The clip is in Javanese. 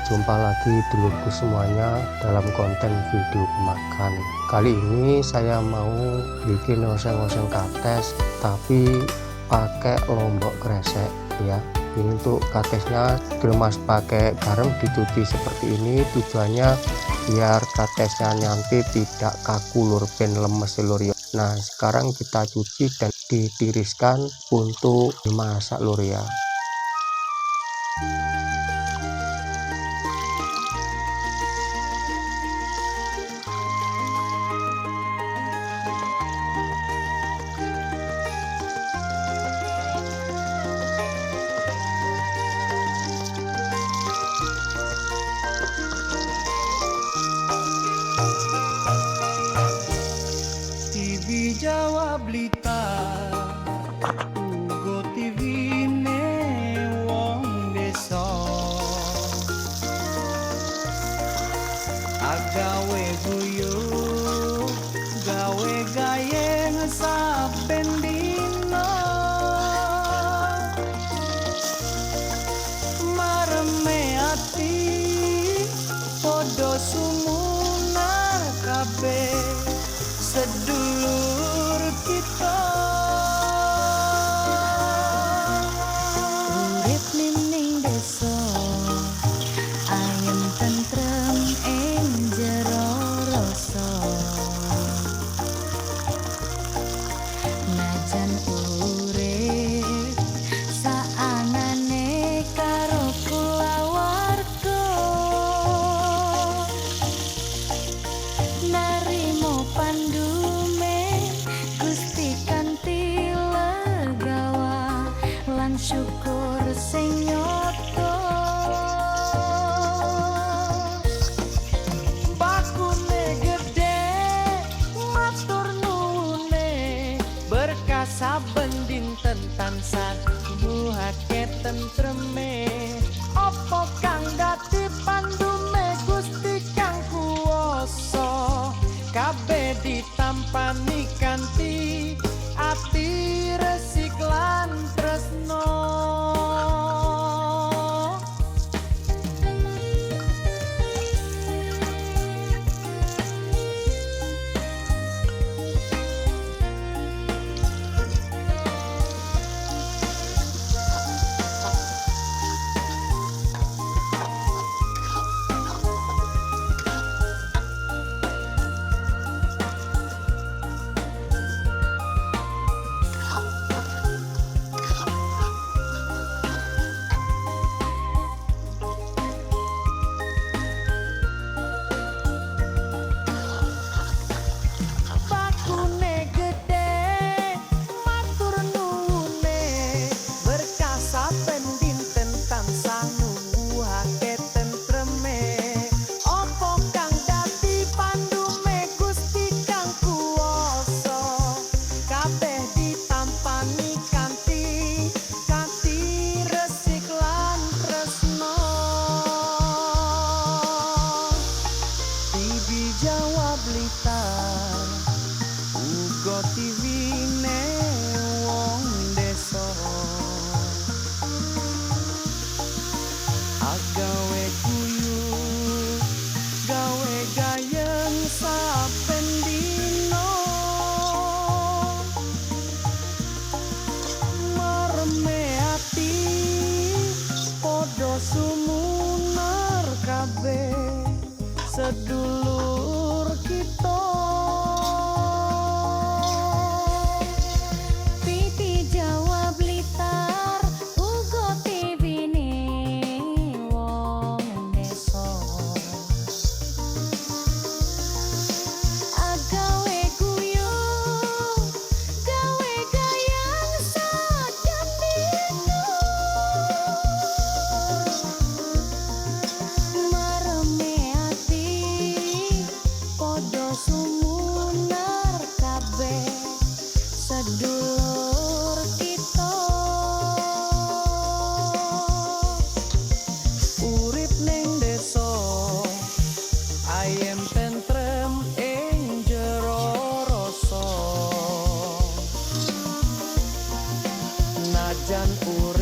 Jumpa lagi dulurku semuanya dalam konten video makan. Kali ini saya mau bikin oseng-oseng kates tapi pakai lombok kresek ya. Ini untuk katesnya diremas pakai garam, dicuci seperti ini, tujuannya biar katesnya nanti tidak kaku lur, ben lemes lur ya. Nah sekarang kita cuci dan ditiriskan untuk dimasak lur ya. TV Jawa Blitar, ugo TV ne wong desa, agawe guyu, gawe gayeng saben dina, mareme ati podo sumunar kabeh sedulur kita. Urip ning desa ayem tentrem ing jero rasa, najan urip saanane karo kulawarga, narimo pandume Gusti kanthi legawa lan syukur sing nyata. Bakune gede matur nuwune, berkah saben dinten tansah nuhake tentreme. Apa kang dadi pandume Gusti kang kuwasa, kabeh ditampani kanthi ati resik lan tresno. Bakune gede matur nuwune, berkah saben dinten tansah nuwuhake tentreme. Apa kang dadi pandume Gusti kang kuwasa, kabeh ditampani kanthi resik lan tresno. TV Jawa Blitar, uga TV ne wong desa, agawe guyu, gawe gayeng saben dina, mareme ati podo sumunar kabeh sedulur kita. TV Jawa Blitar, uga TV ne wong desa, agawe guyu, gawe gayeng saben dina, mareme ati podo sumunar kabeh sedulur kita. Urip ning desa ayem tentrem ing jero rasa, najan urip